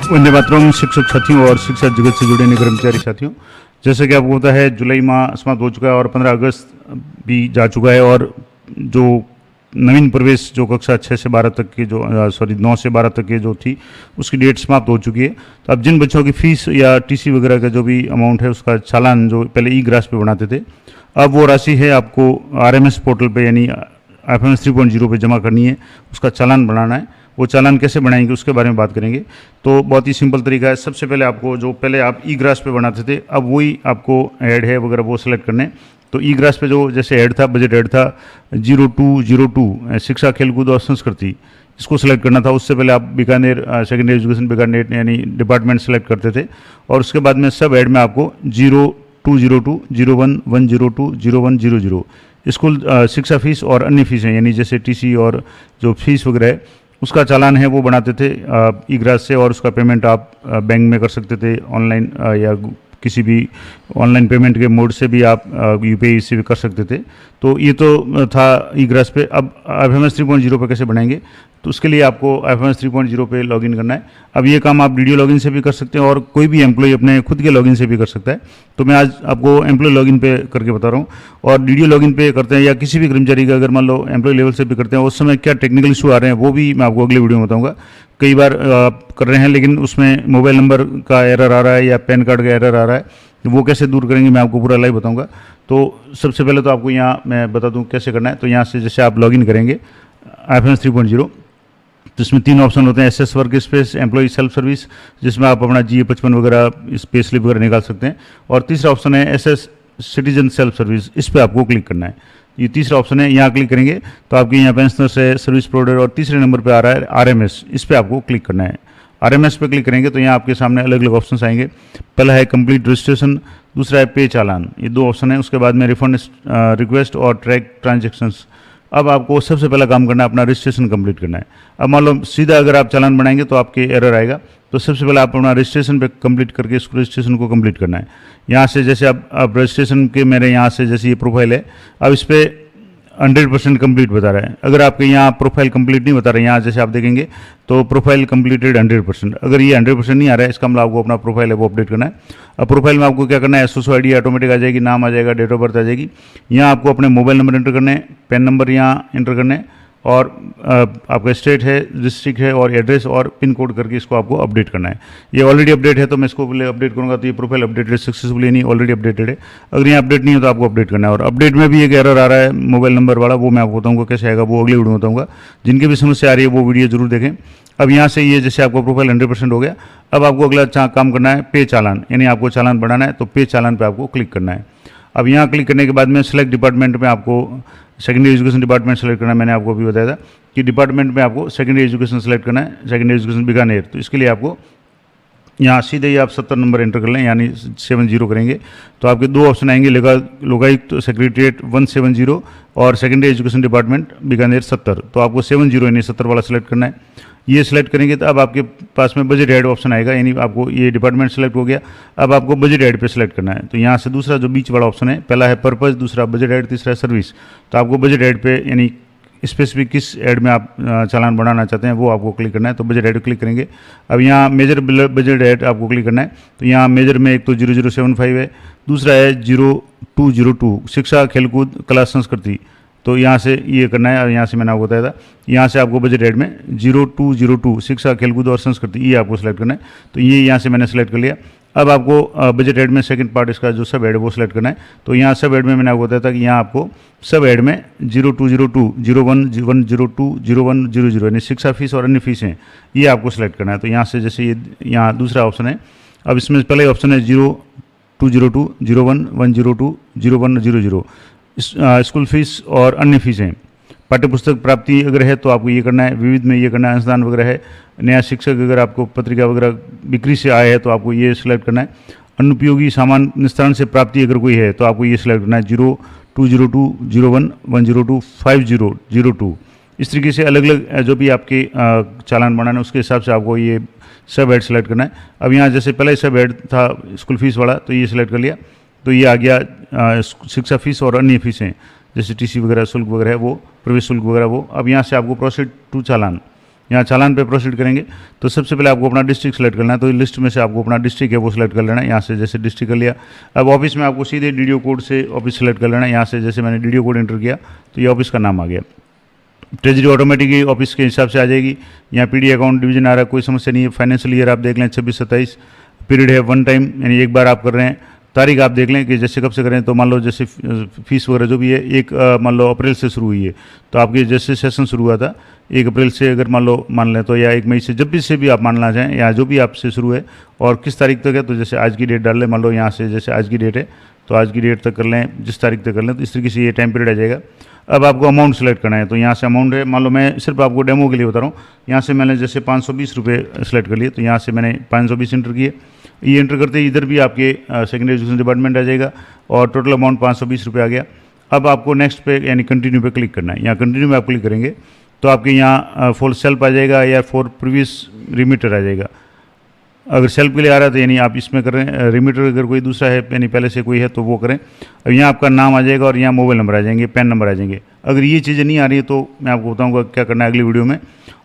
वंदे मातरम। शिक्षक साथियों और शिक्षा जगत से जुड़े कर्मचारी साथियों, जैसे कि आपको पता है जुलाई माह समाप्त हो चुका है और 15 अगस्त भी जा चुका है और जो नवीन प्रवेश जो कक्षा 6 से 12 तक के जो 9 से 12 तक के जो थी उसकी डेट समाप्त हो चुकी है। तो अब जिन बच्चों की फीस या टीसी वगैरह का जो भी अमाउंट है उसका चालान जो पहले ई ग्रास पे बनाते थे, अब वो राशि है आपको आरएमएस पोर्टल पे यानी FMS 3.0 पे जमा करनी है, उसका चालान बनाना है। वो चालान कैसे बनाएंगे उसके बारे में बात करेंगे। तो बहुत ही सिंपल तरीका है। सबसे पहले आपको जो पहले आप ई ग्रास पे बनाते थे अब वही आपको ऐड है वगैरह वो सेलेक्ट करने। तो ई ग्रास पे जो जैसे ऐड था, बजट ऐड था 0202 शिक्षा खेलकूद और संस्कृति, इसको सेलेक्ट करना था। उससे पहले आप बीकानेर सेकेंडरी एजुकेशन बीकानेर यानी डिपार्टमेंट सेलेक्ट करते थे और उसके बाद में सब ऐड में आपको 0202 01 102 0100 स्कूल शिक्षा फीस और अन्य फीसें यानी जैसे टीसी और जो फीस वगैरह है उसका चालान है वो बनाते थे ई ग्रास से, और उसका पेमेंट आप बैंक में कर सकते थे ऑनलाइन या किसी भी ऑनलाइन पेमेंट के मोड से भी आप यूपीआई से भी कर सकते थे। तो ये तो था ई ग्रास पे। अब FMS 3.0 पे कैसे बनाएंगे, तो उसके लिए आपको FMS 3.0 पे लॉगिन करना है। अब ये काम आप वीडियो लॉगिन से भी कर सकते हैं और कोई भी एम्प्लॉय अपने खुद के लॉगिन से भी कर सकता है। तो मैं आज आपको एम्प्लॉय लॉगिन पे करके बता रहा हूँ। और वीडियो लॉगिन पे करते हैं या किसी भी कर्मचारी का अगर मान लो एम्प्लॉय लेवल से भी करते हैं, उस समय क्या टेक्निकल इशू आ रहे हैं वो भी मैं आपको अगले वीडियो में बताऊँगा। कई बार कर रहे हैं लेकिन उसमें मोबाइल नंबर का एरर आ रहा है या पैन कार्ड का एरर आ रहा है, तो वो कैसे दूर करेंगे मैं आपको पूरा लाइव बताऊंगा। तो सबसे पहले तो आपको यहाँ मैं बता दूं कैसे करना है। तो यहाँ से जैसे आप लॉगिन करेंगे FMS 3.0, तो इसमें 3 ऑप्शन होते हैं। SS work space, employee self service जिसमें आप अपना GA55 वगैरह पे स्लिप वगैरह निकाल सकते हैं, और तीसरा ऑप्शन है SS सिटीजन सेल्फ सर्विस, इस पर आपको क्लिक करना है। ये तीसरा ऑप्शन है, यहाँ क्लिक करेंगे तो आपके यहाँ पेंशनर से सर्विस प्रोवाइडर और तीसरे नंबर पे आ रहा है RMS, इस पर आपको क्लिक करना है। RMS पे क्लिक करेंगे तो यहाँ आपके सामने अलग अलग ऑप्शंस आएंगे। पहला है कंप्लीट रजिस्ट्रेशन, दूसरा है पे चालान, ये 2 ऑप्शन है। उसके बाद में रिफंड रिक्वेस्ट और ट्रैक ट्रांजेक्शंस। अब आपको सबसे पहला काम करना है अपना रजिस्ट्रेशन कंप्लीट करना है। अब मान लो सीधा अगर आप चालान बनाएंगे तो आपके एरर आएगा, तो सबसे पहले आप अपना रजिस्ट्रेशन पे कंप्लीट करके इस रजिस्ट्रेशन को कंप्लीट करना है। यहाँ से जैसे आप रजिस्ट्रेशन के मेरे यहाँ से जैसे ये प्रोफाइल है, अब इस पर 100% कंप्लीट बता रहा है। अगर आपके यहाँ प्रोफाइल कंप्लीट नहीं बता रहा है, यहाँ जैसे आप देखेंगे तो प्रोफाइल कंप्लीटेड 100%, अगर ये 100% नहीं आ रहा है इसका मतलब आपको अपना प्रोफाइल है वो अपडेट करना है। अब प्रोफाइल में आपको क्या करना है, SSO ID ऑटोमेटिक आ जाएगी, नाम आ जाएगा, डेट ऑफ बर्थ आ जाएगी। यहाँ आपको अपने मोबाइल नंबर एंटर करने हैं, पैन नंबर यहाँ एंटर करने हैं, और आपका स्टेट है, डिस्ट्रिक्ट है और एड्रेस और पिन कोड करके इसको आपको अपडेट करना है। ये ऑलरेडी अपडेट है तो मैं इसको पहले अपडेट करूँगा, तो ये प्रोफाइल अपडेटेड सक्सेसफुली नहीं ऑलरेडी अपडेटेड है। अगर यहाँ अपडेट नहीं है तो आपको अपडेट करना है। और अपडेट में भी एक एरर आ रहा है मोबाइल नंबर वाला, वो मैं आपको बताऊँगा कैसे आएगा, वो अगले वीडियो में बताऊँगा। जिनकी भी समस्या आ रही है वो वीडियो जरूर देखें। अब यहाँ से ये जैसे आपका प्रोफाइल 100% हो गया, अब आपको अगला काम करना है पे चालान, यानी आपको चालान बढ़ाना है। तो पे चालान पे आपको क्लिक करना है। अब यहाँ क्लिक करने के बाद में सेलेक्ट डिपार्टमेंट में आपको सेकेंडरी एजुकेशन डिपार्टमेंट सेलेक्ट करना है। मैंने आपको अभी बताया था कि डिपार्टमेंट में आपको सेकेंडरी एजुकेशन सेलेक्ट करना है, सेकेंडरी एजुकेशन बीकानेर। तो इसके लिए आपको यहाँ सीधे ही आप 70 नंबर एंटर कर लें, यानी 70 करेंगे तो आपके 2 ऑप्शन आएंगे, लोकायुक्त सेक्रेटरीट 170 और सेकेंडरी एजुकेशन डिपार्टमेंट बीकानेर 70। तो आपको 70 यानी 70 वाला सेलेक्ट करना है। ये सिलेक्ट करेंगे तो अब आपके पास में बजट ऐड ऑप्शन आएगा, यानी आपको ये डिपार्टमेंट सेलेक्ट हो गया। अब आपको बजट ऐड पे सेलेक्ट करना है। तो यहाँ से दूसरा जो बीच वाला ऑप्शन है, पहला है पर्पस, दूसरा बजट ऐड, तीसरा है सर्विस। तो आपको बजट ऐड पे यानी स्पेसिफिक किस ऐड में आप चालान बढ़ाना चाहते हैं वो आपको क्लिक करना है। तो बजट ऐड क्लिक करेंगे। अब यहाँ मेजर बजट ऐड आपको क्लिक करना है। तो यहाँ मेजर में एक तो 0075 है, दूसरा है 0202 शिक्षा खेलकूद कला संस्कृति। तो यहाँ से ये करना है। और यहाँ से मैंने आपको बताया था, यहाँ से आपको बजट ऐड में 0202 शिक्षा खेलकूद और संस्कृति ये आपको सेलेक्ट करना है। तो ये यहाँ से मैंने सेलेक्ट कर लिया। अब आपको बजट ऐड में सेकंड पार्ट इसका जो सब ऐड है वो सेलेक्ट करना है। तो यहाँ सब ऐड में मैंने आपको बताया था कि यहाँ आपको सब ऐड में 0202 01 102 0100 यानी शिक्षा फीस और अन्य फीसें ये आपको सेलेक्ट करना है। तो यहाँ से जैसे ये यहाँ दूसरा ऑप्शन है, अब इसमें पहले ऑप्शन है 0202 01 102 0100 स्कूल फीस और अन्य फीसें। पाठ्य पुस्तक प्राप्ति अगर है तो आपको ये करना है, विविध में ये करना है, अंशदान वगैरह है, नया शिक्षक अगर आपको पत्रिका वगैरह बिक्री से आया है तो आपको ये सिलेक्ट करना है। अनुपयोगी सामान निस्तारण से प्राप्ति अगर कोई है तो आपको ये सिलेक्ट करना है 0202 01 102 5002। इस तरीके से अलग अलग जो भी आपके चालान बनाना है उसके हिसाब से आपको ये सब ऐड सेलेक्ट करना है। अब यहाँ जैसे पहले सब ऐड था स्कूल फीस वाला, तो ये सिलेक्ट कर लिया। तो ये आ गया शिक्षा फीस और अन्य फीसें जैसे टीसी वगैरह शुल्क वगैरह है वो, प्रवेश शुल्क वगैरह वो। अब यहाँ से आपको प्रोसीड टू चालान, यहाँ चालान पे प्रोसीड करेंगे तो सबसे पहले आपको अपना डिस्ट्रिक्ट सेलेक्ट करना है। तो लिस्ट में से आपको अपना डिस्ट्रिक्ट है वो सिलेक्ट कर लेना है। यहाँ से जैसे डिस्ट्रिक्ट कर लिया, अब ऑफिस में आपको सीधे डीडीओ कोड से ऑफिस सेलेक्ट कर लेना है। यहाँ से जैसे मैंने डीडीओ कोड एंटर किया तो ये ऑफिस का नाम आ गया। ट्रेजरी ऑटोमेटिकली ऑफिस के हिसाब से आ जाएगी। यहाँ पीडी अकाउंट डिवीजन आ रहा है, कोई समस्या नहीं है। फाइनेंशियल ईयर आप देख लें 26-27, पीरियड है 1 टाइम, यानी एक बार आप कर रहे हैं। तारीख आप देख लें कि जैसे कब से करें, तो मान लो जैसे फीस वगैरह जो भी है एक मान लो अप्रैल से शुरू हुई है, तो आपके जैसे सेशन शुरू हुआ था 1 अप्रैल से, अगर मान लें तो, या 1 मई से, जब भी से भी आप मानना चाहें, या जो भी आपसे शुरू है और किस तारीख तक है, तो जैसे आज की डेट डाल लें। मान लो यहाँ से जैसे आज की डेट है तो आज की डेट तक कर लें, जिस तारीख तक कर लें, तो इस तरीके से ये टाइम पीरियड आ जाएगा। अब आपको अमाउंट सेलेक्ट करना है, तो यहाँ से अमाउंट है, मान लो मैं सिर्फ आपको डेमो के लिए बता रहा हूँ, यहाँ से मैंने जैसे 520 रुपये सेलेक्ट कर लिए, तो यहाँ से मैंने 520 एंटर किए। ये एंटर करते ही इधर भी आपके सेकेंडरी एजुकेशन डिपार्टमेंट आ जाएगा और टोटल अमाउंट 520 रुपये आ गया। अब आपको नेक्स्ट पे यानी कंटिन्यू पे क्लिक करना है। यहाँ कंटिन्यू में आप क्लिक करेंगे तो आपके यहाँ फॉर सेल्फ आ जाएगा या फॉर प्रीवियस रिमीटर आ जाएगा। अगर सेल्फ के लिए आ रहा है तो यानी आप इसमें कर रहे हैं, रिमीटर अगर कोई दूसरा है यानी पहले से कोई है तो वो करें। अब यहाँ आपका नाम आ जाएगा और यहाँ मोबाइल नंबर आ जाएंगे, पैन नंबर आ जाएंगे। अगर ये चीज़ें नहीं आ रही है तो मैं आपको बताऊँगा क्या करना है अगली वीडियो में।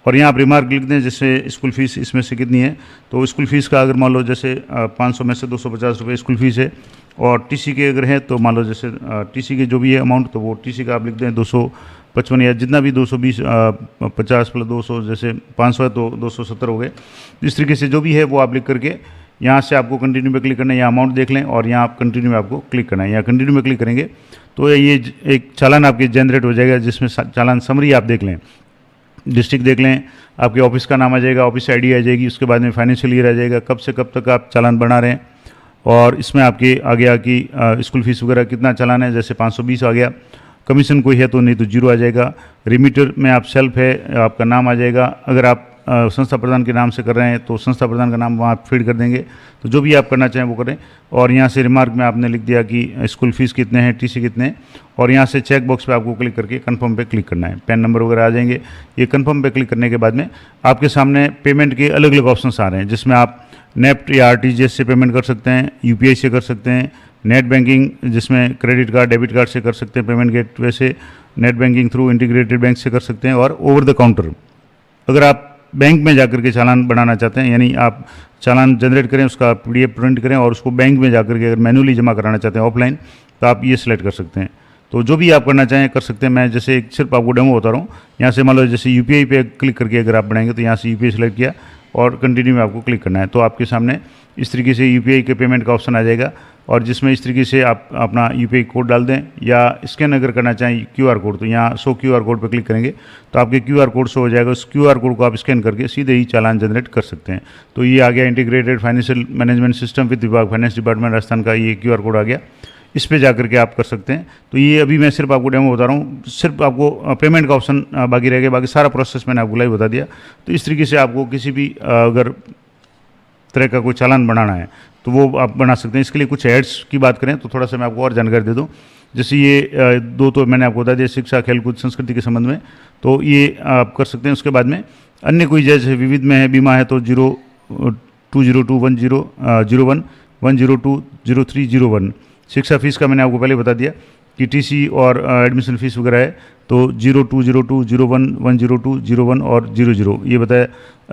और यहाँ आप रिमार्क लिख दें, जैसे स्कूल फीस इसमें से कितनी है, तो स्कूल फीस का अगर मान लो जैसे 500 में से 250 रुपये स्कूल फीस है, और टीसी के अगर है तो मान लो जैसे टीसी के जो भी है अमाउंट, तो वो टीसी का आप लिख दें 255 या जितना भी 220 50 प्लस 200, जैसे 500 है तो 270 हो गए। इस तरीके से जो भी है वो आप लिख करके यहाँ से आपको कंटिन्यू पे क्लिक करना है। यहाँ अमाउंट देख लें और यहाँ आप कंटिन्यू में आपको क्लिक करना है। यहाँ कंटिन्यू में क्लिक करेंगे तो ये एक चालान आपके जनरेट हो जाएगा, जिसमें चालान समरी आप देख लें, डिस्ट्रिक्ट देख लें, आपके ऑफिस का नाम आ जाएगा, ऑफिस आईडी आ जाएगी, उसके बाद में फाइनेंशियल ईयर आ जाएगा, कब से कब तक आप चालान बना रहे हैं, और इसमें आपके आ गया कि स्कूल फीस वगैरह कितना चालान है, जैसे 520 आ गया। कमीशन कोई है तो नहीं तो 0 आ जाएगा। रिमीटर में आप सेल्फ है, आपका नाम आ जाएगा। अगर आप संस्था प्रधान के नाम से कर रहे हैं तो संस्था प्रधान का नाम वहाँ फीड कर देंगे। तो जो भी आप करना चाहें वो करें। और यहाँ से रिमार्क में आपने लिख दिया कि स्कूल फीस कितने हैं, टीसी कितने हैं, और यहाँ से चेक बॉक्स पे आपको क्लिक करके कंफर्म पे क्लिक करना है। पैन नंबर वगैरह आ जाएंगे। ये कंफर्म पे क्लिक करने के बाद में आपके सामने पेमेंट के अलग अलग ऑप्शंस आ रहे हैं, जिसमें आप नेफ्ट या आरटीजीएस से पेमेंट कर सकते हैं, यूपीआई से कर सकते हैं, नेट बैंकिंग जिसमें क्रेडिट कार्ड डेबिट कार्ड से कर सकते हैं पेमेंट गेटवे से, net banking through integrated bank से कर सकते हैं, और ओवर द काउंटर। अगर आप बैंक में जाकर के चालान बनाना चाहते हैं, यानी आप चालान जनरेट करें, उसका पीडीएफ प्रिंट करें और उसको बैंक में जाकर के अगर मैन्युअली जमा कराना चाहते हैं ऑफलाइन, तो आप ये सिलेक्ट कर सकते हैं। तो जो भी आप करना चाहें कर सकते हैं। मैं जैसे सिर्फ आपको डेमो बता रहा हूँ। यहाँ से मान लो जैसे यूपीआई पे क्लिक करके अगर आप बनाएंगे तो यहाँ से यूपीआई सेलेक्ट किया और कंटिन्यू में आपको क्लिक करना है। तो आपके सामने इस तरीके से यूपीआई के पेमेंट का ऑप्शन आ जाएगा, और जिसमें इस तरीके से आप अपना यूपीआई कोड डाल दें, या स्कैन अगर करना चाहें क्यूआर कोड, तो यहाँ शो क्यूआर कोड पर क्लिक करेंगे तो आपके क्यूआर कोड शो हो जाएगा। उस क्यूआर कोड को आप स्कैन करके सीधे ही चालान जनरेट कर सकते हैं। तो ये आ गया integrated financial management system with विभाग फाइनेंस डिपार्टमेंट राजस्थान का, ये क्यूआर कोड आ गया। इस पे जाकर के आप कर सकते हैं। तो ये अभी मैं सिर्फ आपको डेमो बता रहा हूँ, सिर्फ आपको पेमेंट का ऑप्शन बाकी रह गया, बाकी सारा प्रोसेस मैंने आपको लाइव बता दिया। तो इस तरीके से आपको किसी भी अगर तरह का कोई चालान बनाना है तो वो आप बना सकते हैं। इसके लिए कुछ एड्स की बात करें तो थोड़ा सा मैं आपको और जानकारी दे दूं। जैसे ये दो तो मैंने आपको बता दिया, शिक्षा, खेलकूद, संस्कृति के संबंध में, तो ये आप कर सकते हैं। उसके बाद में अन्य कोई जैसे विविध में है, बीमा है, तो 02021001 1020301। शिक्षा फीस का मैंने आपको पहले बता दिया कि टीसी और एडमिशन फीस वगैरह है, तो 020201 10201 और 00 ये बताया।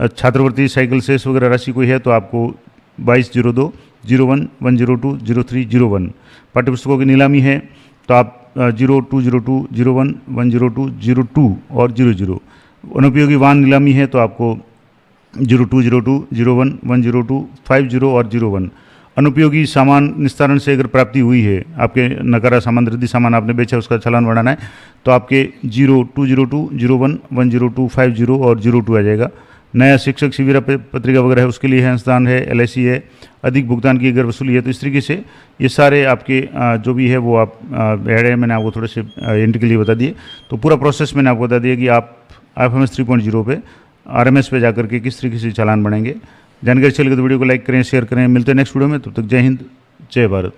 छात्रवृत्ति, साइकिल सेस वगैरह राशि कोई है तो आपको 2202 01 102 0301। पाठ्यपुस्तकों की नीलामी है तो आप 0202 01 102 02 और 00। अनुपयोगी वाहन नीलामी है तो आपको 0202 01 102 50 और 01। अनुपयोगी सामान निस्तारण से अगर प्राप्ति हुई है, आपके नकारा सामान, रद्दी सामान आपने बेचा, उसका चालान बनाना है तो आपके 0202 01 102 50 और 02 आ जाएगा। नया शिक्षक शिविर पत्रिका वगैरह है उसके लिए है, अंशदान है, एलआईसी है, अधिक भुगतान की अगर वसूली है। तो इस तरीके से ये सारे आपके जो भी है वो आप ऐड है, मैंने आपको थोड़े से एंट्री के लिए बता दिए। तो पूरा प्रोसेस मैंने आपको बता दिया कि आप IFMS 3.0 पे RMS पे जाकर के किस तरीके से चालान बनेंगे। जानकारी चल गई तो वीडियो को लाइक करें, शेयर करें। मिलते हैं नेक्स्ट वीडियो में, तब तक जय हिंद, जय भारत।